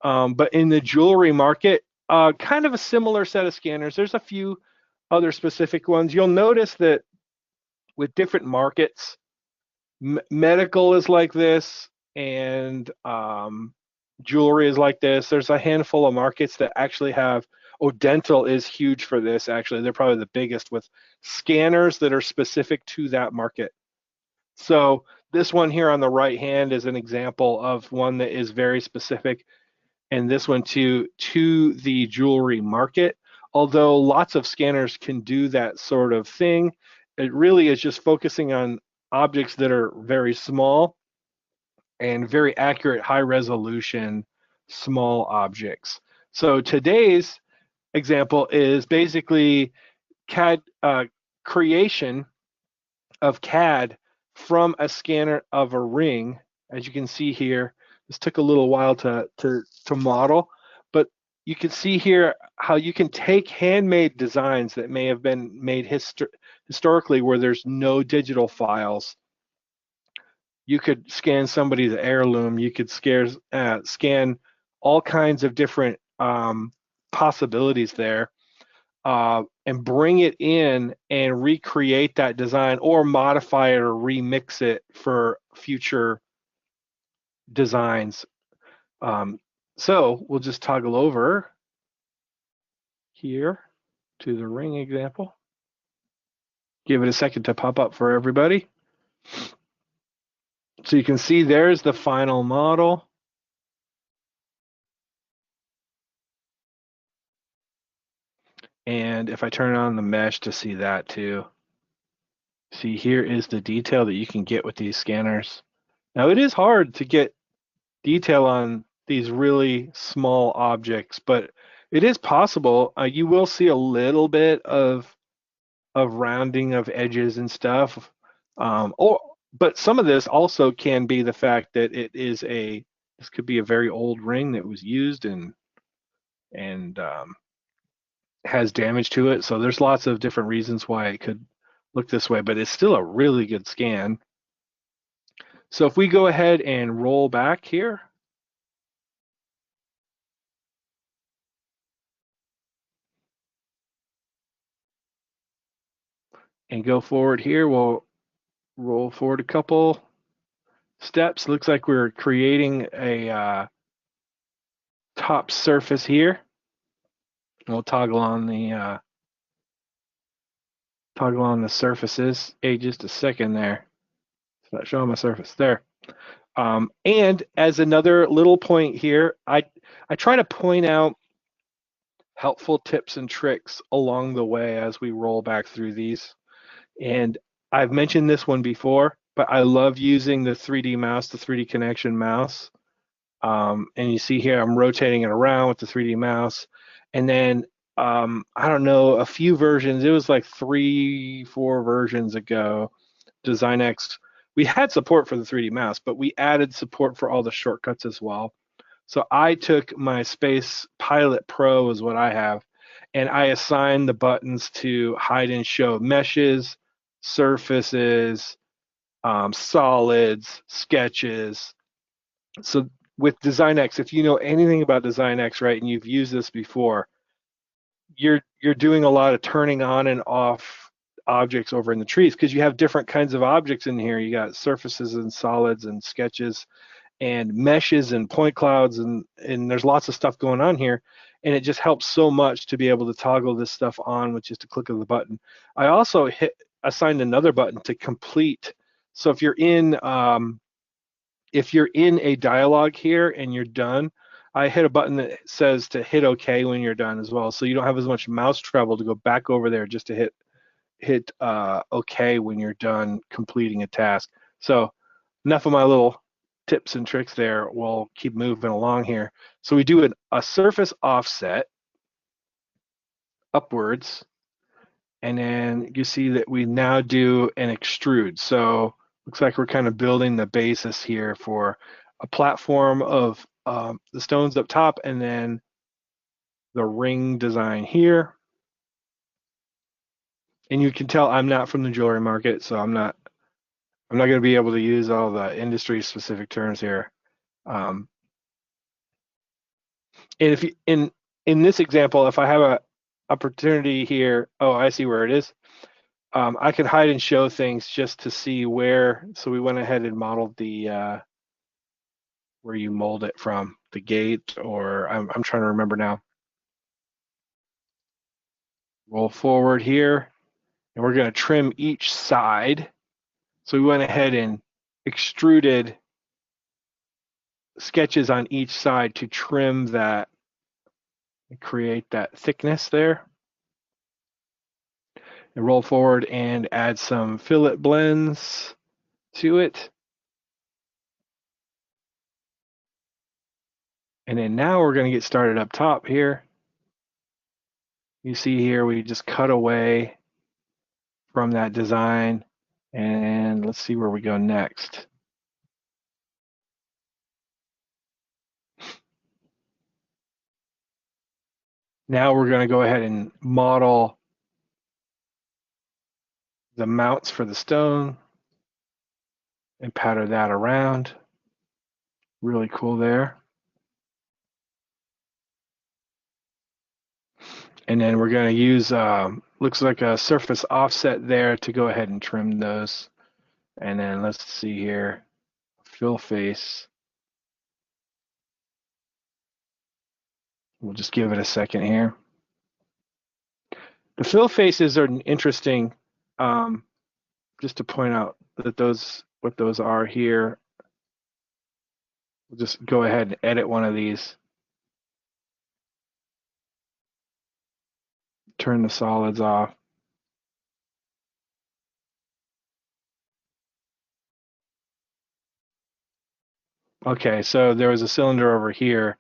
But in the jewelry market, kind of a similar set of scanners. There's a few other specific ones. You'll notice that with different markets, medical is like this, and jewelry is like this. There's a handful of markets that actually have, oh, dental is huge for this, actually. They're probably the biggest with scanners that are specific to that market. So this one here on the right hand is an example of one that is very specific, and this one to the jewelry market. Although lots of scanners can do that sort of thing, it really is just focusing on objects that are very small and very accurate, high resolution, small objects. So today's example is basically CAD creation of CAD from a scanner of a ring. As you can see here, this took a little while to model, but you can see here how you can take handmade designs that may have been made historically where there's no digital files. You could scan somebody's heirloom. You could scan all kinds of different possibilities there, and bring it in and recreate that design or modify it or remix it for future designs. So we'll just toggle over here to the ring example. Give it a second to pop up for everybody. So you can see there's the final model. And if I turn on the mesh to see that too, see here is the detail that you can get with these scanners. Now it is hard to get detail on these really small objects, but it is possible. You will see a little bit of rounding of edges and stuff. But some of this also can be the fact that this could be a very old ring that was used and has damage to it. So there's lots of different reasons why it could look this way, but it's still a really good scan. So if we go ahead and roll back here, and go forward here, we'll roll forward a couple steps. Looks like we're creating a top surface here. We'll toggle on the surfaces. Hey, just a second there. It's not showing my surface there. And as another little point here, I try to point out helpful tips and tricks along the way as we roll back through these. And I've mentioned this one before, but I love using the 3D mouse, the 3D connection mouse. And you see here, I'm rotating it around with the 3D mouse. And then, I don't know, a few versions, it was like 3-4 versions ago, Design X, we had support for the 3D mouse, but we added support for all the shortcuts as well. So I took my Space Pilot Pro is what I have, and I assigned the buttons to hide and show meshes, surfaces, solids, sketches. So with Design X, if you know anything about Design X, right, and you've used this before, you're doing a lot of turning on and off objects over in the trees because you have different kinds of objects in here. You got surfaces and solids and sketches and meshes and point clouds, and there's lots of stuff going on here, and it just helps so much to be able to toggle this stuff on with just a click of the button. I also assigned another button to complete. So if you're in a dialogue here and you're done, I hit a button that says to hit OK when you're done as well, so you don't have as much mouse travel to go back over there just to hit OK when you're done completing a task. So enough of my little tips and tricks there. We'll keep moving along here. So we do a surface offset upwards, and then you see that we now do an extrude. So looks like we're kind of building the basis here for a platform of the stones up top and then the ring design here. And you can tell I'm not from the jewelry market, so I'm not going to be able to use all the industry specific terms here. And if you, in this example, if I have a opportunity here, oh, I see where it is. I could hide and show things just to see where. So we went ahead and modeled the where you mold it from, the gate, or I'm trying to remember now. Roll forward here, and we're going to trim each side. So we went ahead and extruded sketches on each side to trim that and create that thickness there. And roll forward and add some fillet blends to it. And then now we're going to get started up top here. You see here we just cut away from that design, and let's see where we go next. Now we're going to go ahead and model the mounts for the stone and pattern that around. Really cool there. And then we're going to use, looks like a surface offset there to go ahead and trim those. And then let's see here, fill face. We'll just give it a second here. The fill faces are interesting, just to point out that what those are here. We'll just go ahead and edit one of these. Turn the solids off. Okay, so there was a cylinder over here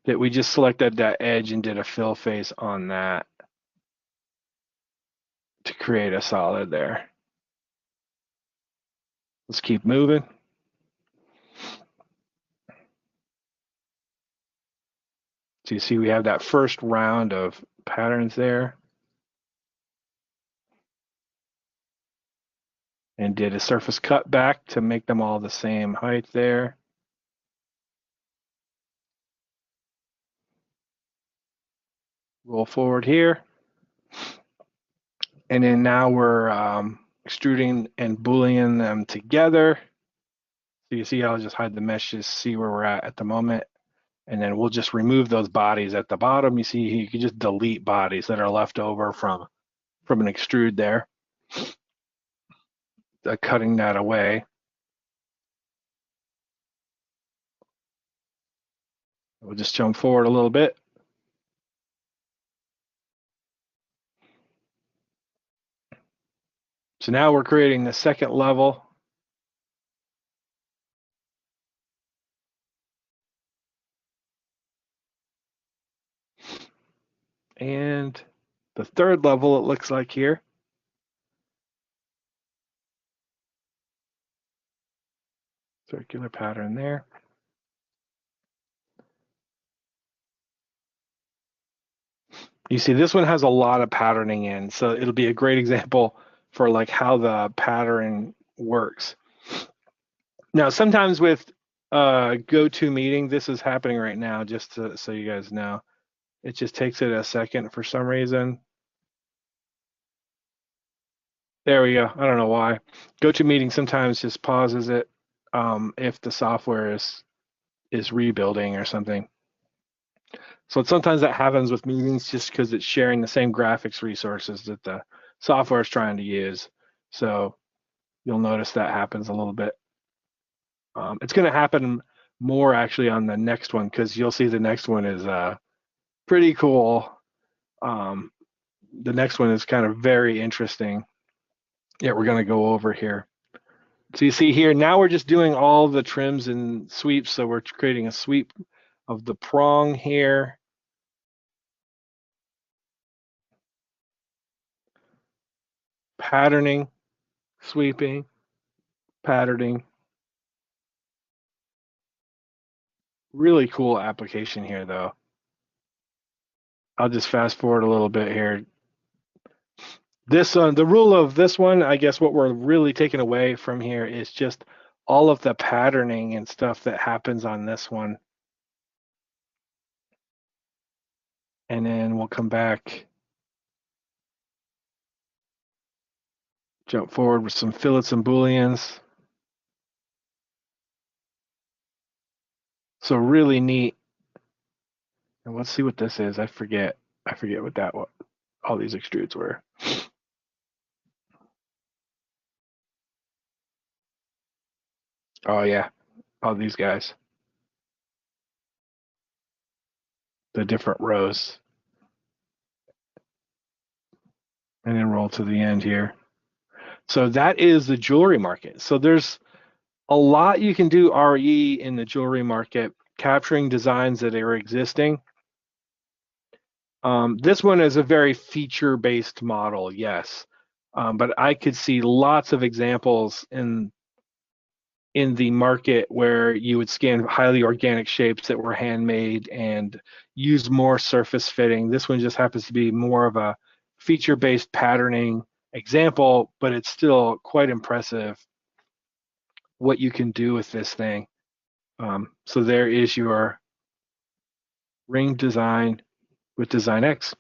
that we just selected that edge and did a fill face on that to create a solid there. Let's keep moving. So you see we have that first round of patterns there. And did a surface cut back to make them all the same height there. Roll forward here. And then now we're extruding and booleaning them together. So you see I'll just hide the meshes, see where we're at the moment. And then we'll just remove those bodies at the bottom. You see you can just delete bodies that are left over from an extrude there. Cutting that away. We'll just jump forward a little bit. So now we're creating the second level. And the third level, it looks like here. Circular pattern there. You see this one has a lot of patterning in, so it'll be a great example for like how the pattern works. Now, sometimes with GoToMeeting, this is happening right now, just so you guys know. It just takes it a second for some reason. There we go. I don't know why. GoToMeeting sometimes just pauses it if the software is rebuilding or something. So sometimes that happens with meetings just because it's sharing the same graphics resources that the software is trying to use. So you'll notice that happens a little bit. It's going to happen more actually on the next one because you'll see the next one is pretty cool. The next one is kind of very interesting. Yeah, we're going to go over here. So you see here, now we're just doing all the trims and sweeps. So we're creating a sweep of the prong here. Patterning, sweeping, patterning. Really cool application here though. I'll just fast forward a little bit here. This the rule of this one, I guess what we're really taking away from here is just all of the patterning and stuff that happens on this one. And then we'll come back, jump forward with some fillets and booleans. So really neat. And let's see what this is. I forget what all these extrudes were. Oh yeah, all these guys. The different rows. And then roll to the end here. So that is the jewelry market. So there's a lot you can do RE in the jewelry market, capturing designs that are existing. This one is a very feature-based model, yes. But I could see lots of examples in the market where you would scan highly organic shapes that were handmade and use more surface fitting. This one just happens to be more of a feature-based patterning example, but it's still quite impressive what you can do with this thing. So there is your ring design with Design X.